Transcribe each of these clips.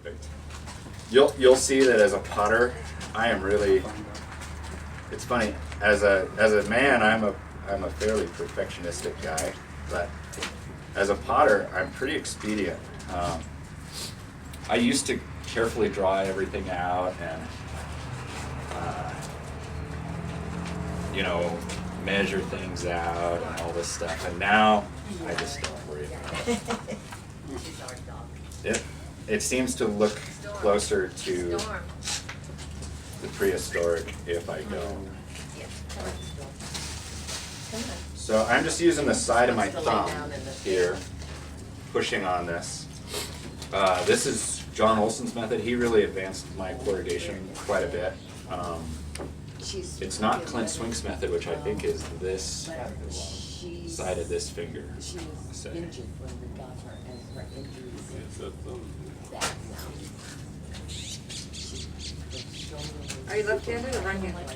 perfect. You'll see that as a potter, I am really. It's funny, as a man, I'm a fairly perfectionistic guy, but as a potter, I'm pretty expedient. I used to carefully draw everything out and measure things out and all this stuff, and now I just don't worry about it. It seems to look closer to the prehistoric if I go. So I'm just using the side of my thumb here, pushing on this. This is John Olson's method. He really advanced my corrugation quite a bit. It's not Clint Swink's method, which I think is this side of this finger. Are you left-handed or right-handed?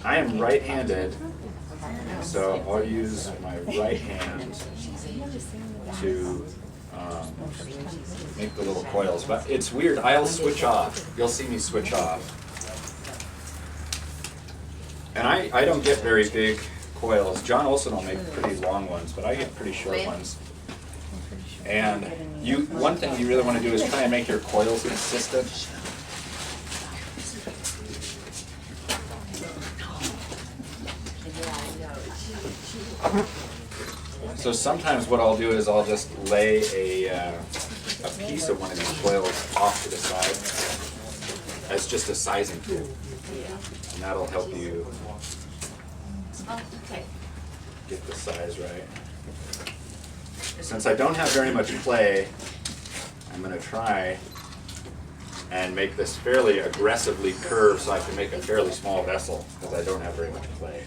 I am right-handed, so I'll use my right hand to make the little coils. But it's weird, I'll switch off. You'll see me switch off. And I don't get very big coils. John Olson will make pretty long ones, but I get pretty short ones. And one thing you really want to do is try and make your coils consistent. So sometimes what I'll do is I'll just lay a piece of one of these coils off to the side as just a sizing tool. And that'll help you get the size right. Since I don't have very much clay, I'm going to try and make this fairly aggressively curved so I can make a fairly small vessel because I don't have very much clay.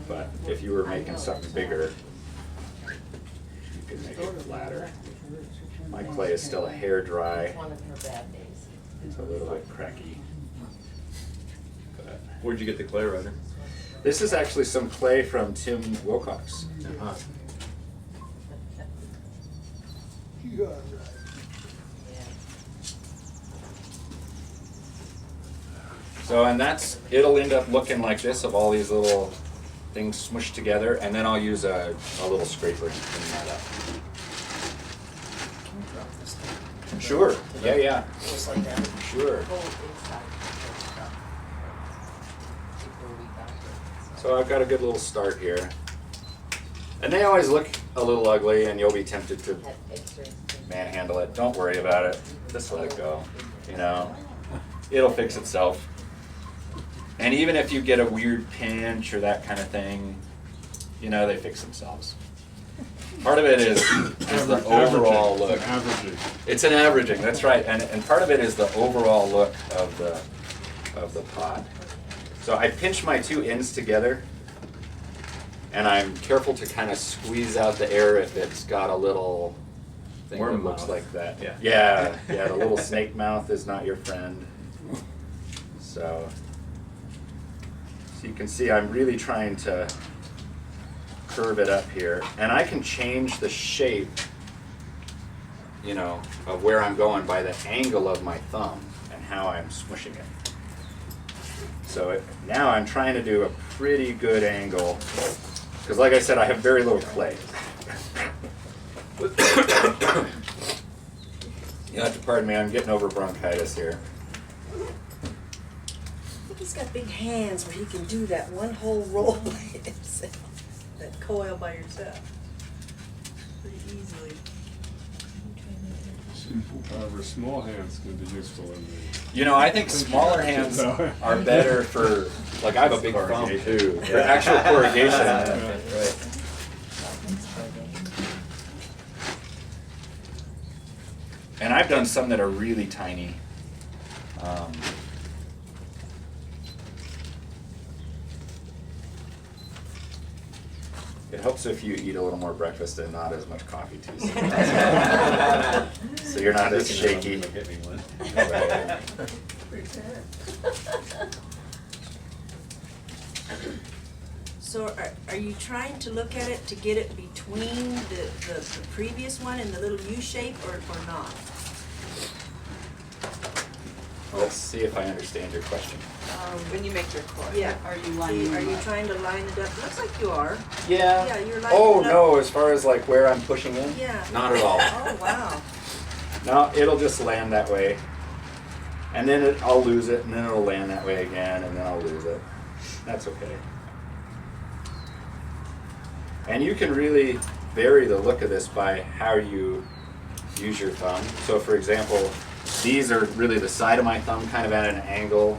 But if you were making something bigger, you could make it flatter. My clay is still a hair dry. It's a little bit cracky. But where'd you get the clay, Ryder? this is actually some clay from Tim Wilcox. Uh-huh. So, and it'll end up looking like this, of all these little things smushed together, and then I'll use a little scraper to clean that up. Sure, yeah. Just like that. Sure. So I've got a good little start here. And they always look a little ugly, and you'll be tempted to manhandle it. Don't worry about it. Just let it go. It'll fix itself. And even if you get a weird pinch or that kind of thing, they fix themselves. Part of it is the overall look. It's an averaging, that's right. And part of it is the overall look of the pot. So I pinch my two ends together, and I'm careful to kind of squeeze out the air if it's got a little thing that looks like that. Yeah, the little snake mouth is not your friend. So you can see I'm really trying to curve it up here, and I can change the shape, of where I'm going by the angle of my thumb and how I'm smushing it. So now I'm trying to do a pretty good angle, because like I said, I have very little clay. You have to pardon me, I'm getting over bronchitis here. I think he's got big hands where he can do that one whole roll by himself, that coil by yourself, pretty easily. However, small hands can be useful in the... I think smaller hands are better for, like I have a big thumb too, for actual corrugation. Right. And I've done some that are really tiny. It helps if you eat a little more breakfast and not as much coffee too. So you're not as shaky. So are you trying to look at it to get it between the previous one and the little U shape, or not? let's see if I understand your question. When you make your coil, Yeah. are you lining Are you up? trying to line it up? Looks like you are. Yeah. Yeah, you're lining Oh, it up. no, as far as like where I'm pushing in? Yeah. Not at all. Oh, wow. No, it'll just land that way. And then I'll lose it, and then it'll land that way again, and then I'll lose it. That's okay. And you can really vary the look of this by how you use your thumb. So for example, these are really the side of my thumb kind of at an angle,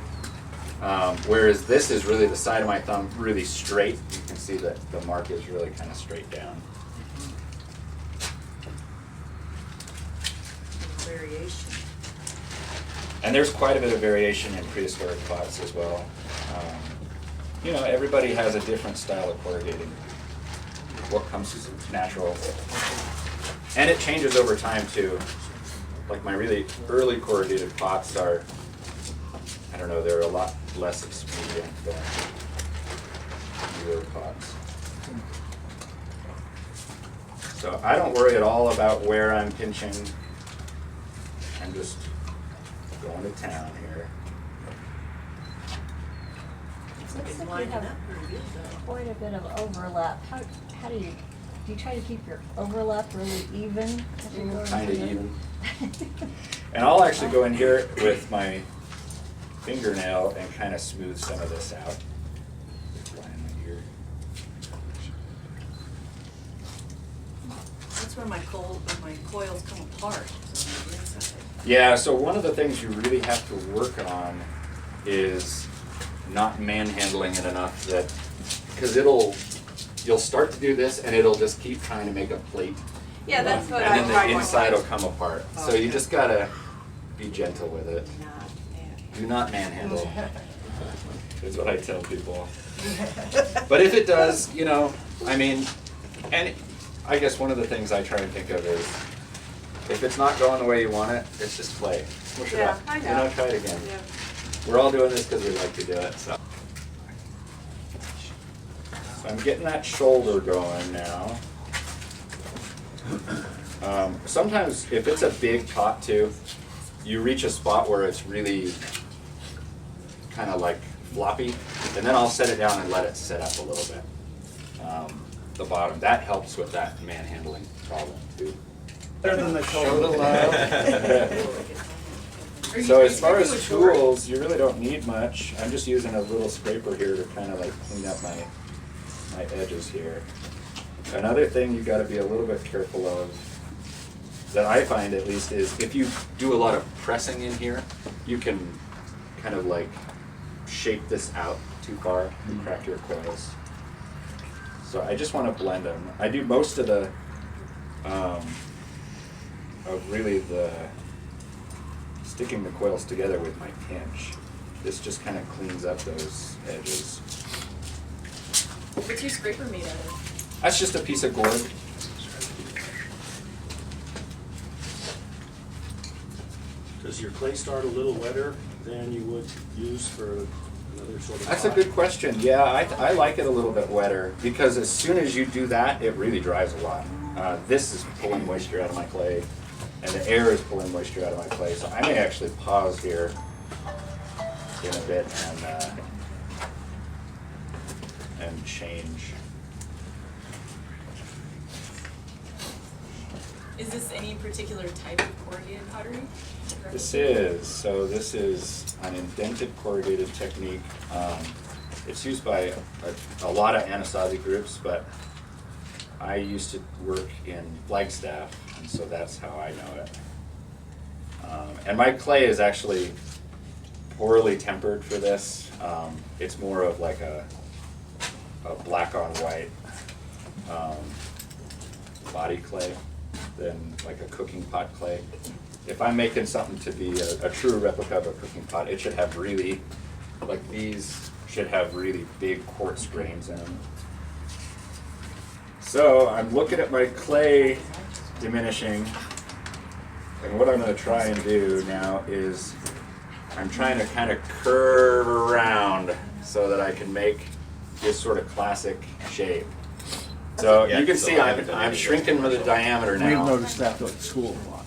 whereas this is really the side of my thumb really straight. You can see that the mark is really kind of straight down. Variation. And there's quite a bit of variation in prehistoric pots as well. You know, everybody has a different style of corrugating. What comes natural. And it changes over time too. Like my really early corrugated pots are, I don't know, they're a lot less expedient than newer pots. So I don't worry at all about where I'm pinching. I'm just going to town here. It's Looks like lining you have up pretty good though. quite a bit of overlap. How do you try to keep your overlap really even? as you go Kind of into the- even. And I'll actually go in here with my fingernail and kind of smooth some of this out. Line my ear. That's where my coils come apart. So on the inside. Yeah, so one of the things you really have to work on is not manhandling it enough that, because you'll start to do this and it'll just keep trying to make a plate. Yeah, that's what And I then tried the one inside time. will come apart. So you just gotta be gentle with it. Not bad. Do not manhandle, is what I tell people. But if it does, you know, I mean, and I guess one of the things I try and think of is, if it's not going the way you want it, it's just play. Push it Yeah, up. I You know. know, try it again. Yeah. We're all doing this because we like to do it, so. So I'm getting that shoulder going now. Sometimes if it's a big pot too, you reach a spot where it's really kind of like floppy, and then I'll set it down and let it set up a little bit. The bottom, that helps with that manhandling problem too. Better than the Show the cold. love. So as far as tools, you really don't need much. I'm just using a little scraper here to kind of like clean up my edges here. Another thing you gotta be a little bit careful of, that I find at least, is if you do a lot of pressing in here, you can kind of like shape this out too far and crack your coils. So I just wanna blend them. I do most of the, sticking the coils together with my pinch. This just kind of cleans up those edges. What's your scraper made out of? That's just a piece of gourd. Does your clay start a little wetter than you would use for another sort of That's a pot? good question. Yeah, I like it a little bit wetter, because as soon as you do that, it really dries a lot. This is pulling moisture out of my clay, and the air is pulling moisture out of my clay. So I may actually pause here in a bit and change. Is this any particular type of corrugated pottery? This is an indented corrugated technique. It's used by a lot of Anasazi groups, but I used to work in Flagstaff, and so that's how I know it. And my clay is actually poorly tempered for this. It's more of like a black on white body clay than like a cooking pot clay. If I'm making something to be a true replica of a cooking pot, it should have really, like these should have really big quartz grains in them. So I'm looking at my clay diminishing, and what I'm going to try and do now is I'm trying to kind of curve around so that I can make this sort of classic shape. So Yeah, you can so see I haven't done I'm any shrinking the diameter We've now. noticed that at school a lot.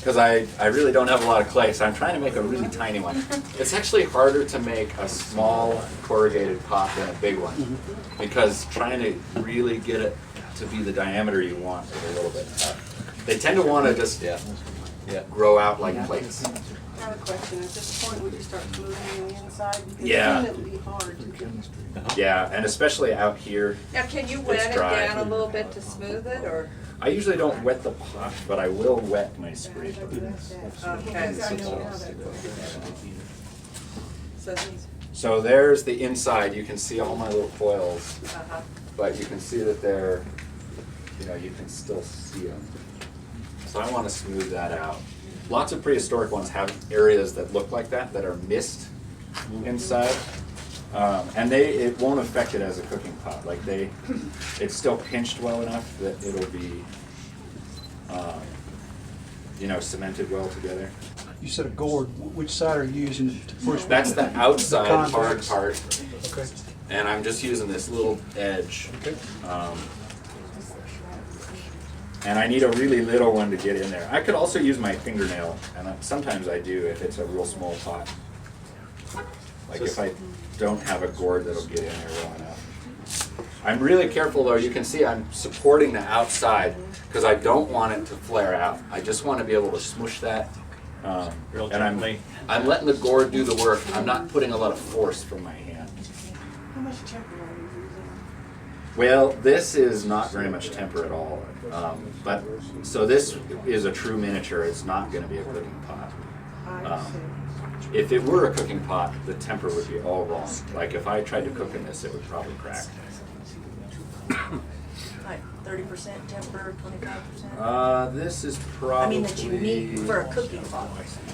because I really don't have a lot of clay, so I'm trying to make a really tiny one. It's actually harder to make a small corrugated pot than a big one, because trying to really get it to be the diameter you want is a little bit tough. They tend to want to just grow out like plates. I have a question. At this point, would you start smoothing the inside? Because Yeah. then it'll be hard to do. Yeah, and especially out here. Now, can you It's wet it dry. down a little bit to smooth it, or? I usually don't wet the pot, but I will wet my scraper. Okay. So these, So there's the inside. You can see all my little coils, but you can see that they're, you can still see them. So I want to smooth that out. Lots of prehistoric ones have areas that look like that are missed inside. And it won't affect it as a cooking pot. Like it's still pinched well enough that it'll be, cemented well together. You said a gourd. Which side are you using to push? That's the outside hard convex. part. Okay. And I'm just using this little edge. Okay. And I need a really little one to get in there. I could also use my fingernail, and sometimes I do if it's a real small pot. Like if I don't have a gourd that'll get in there well enough. I'm really careful though. You can see I'm supporting the outside because I don't want it to flare out. I just want to be able to smush that. Real And gently. I'm letting the gourd do the work. I'm not putting a lot of force from my hand. How much temper are you using? Well, this is not very much temper at all. So this is a true miniature. It's not going to be a cooking pot. I see. If it were a cooking pot, the temper would be all wrong. Like if I tried to cook in this, it would probably crack. like 30% temper, 25%? This is probably. I mean, that you need for a cooking pot.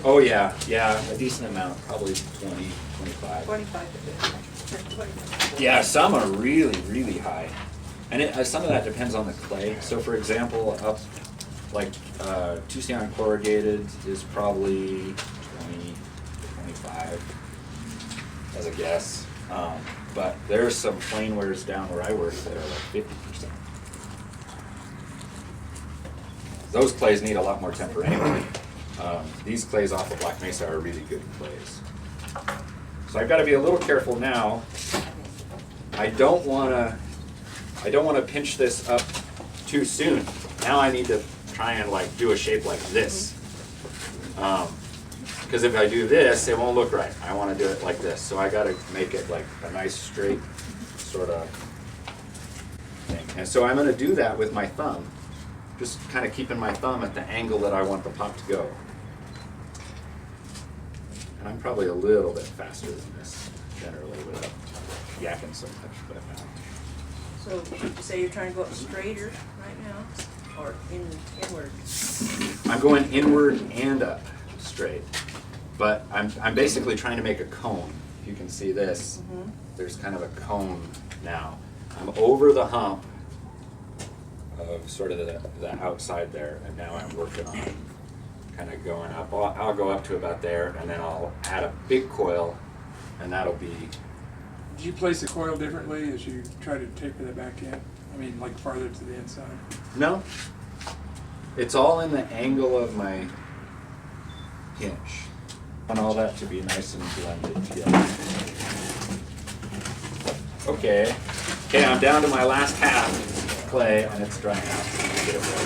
Oh yeah, a decent amount, probably 20, 25. 25 to Yeah, some are really, really high. And some of that depends on the clay. So for example, up like Tucson corrugated is probably 20, 25 as a guess. But there's some planewares down where I work that are like 50%. Those clays need a lot more temper anyway. These clays off of Black Mesa are really good clays. So I've got to be a little careful now. I don't want to pinch this up too soon. Now I need to try and like do a shape like this. Because if I do this, it won't look right. I want to do it like this. So I got to make it like a nice straight sort of thing. And so I'm going to do that with my thumb. Just kind of keeping my thumb at the angle that I want the pot to go. And I'm probably a little bit faster than this, generally, without yakking so much. But So would you say you're trying to go up straighter right now, or inward? I'm going inward and up straight. But I'm basically trying to make a cone. If you can see this, there's kind of a cone now. I'm over the hump of sort of the outside there, and now I'm working on kind of going up. I'll go up to about there, and then I'll add a big coil, and that'll be. Do you place the coil differently as you try to taper the back end? I mean, like farther to the inside? No. It's all in the angle of my pinch. I want all that to be nice and blended together. Okay. Okay, I'm down to my last half clay, and it's drying out. Get it ready.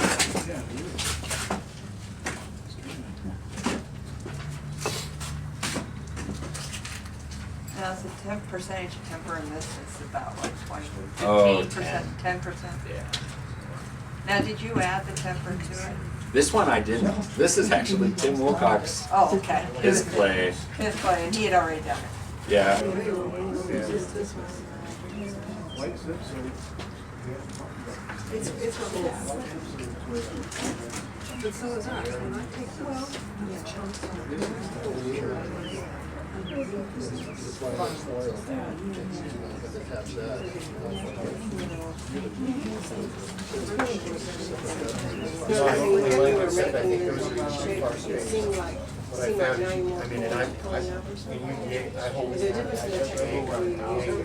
Now, is the percentage of temper in this is about like 20, Oh, 15%, 10%? Yeah. Now, did you add the temper to it? This one I didn't. This is actually Tim Wilcox, Oh, okay. his clay. His clay, and he had already done it. Yeah. what I found is, I mean, and I hold it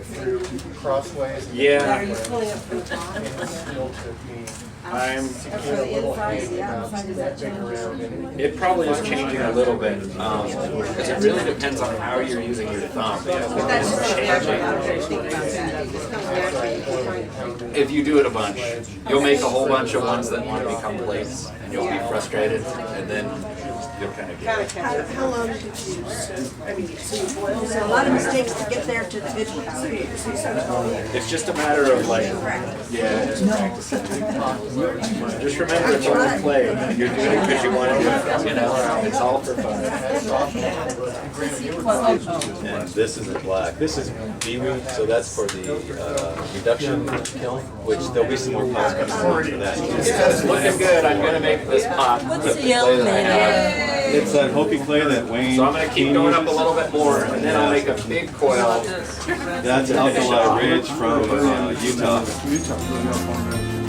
through crossways. Yeah. Are you pulling up from the bottom? It's still took me. I'm. To get a little hang about stepping around and. It probably is changing a little bit, because it really depends on how you're using your thumb. It's changing. If you do it a bunch, you'll make a whole bunch of ones that want to become plates, and you'll be frustrated, and then you'll kind of get it. How long did you use? I mean, so you boil. There's a lot of mistakes to get there to the good one. It's just a matter of like, yeah, just practicing. Just remember it's only play, and you're doing it because you want to do it, you know, it's all for fun. And this isn't black. This is BWE, so that's for the reduction kiln, which there'll be some more pots coming along for that. It's looking good. I'm going to make this pot with the clay that I have. It's that Hopi clay that Wayne. So I'm going to keep going up a little bit more, and then I'll make a big coil. That's Alkali Ridge from Utah. Utah.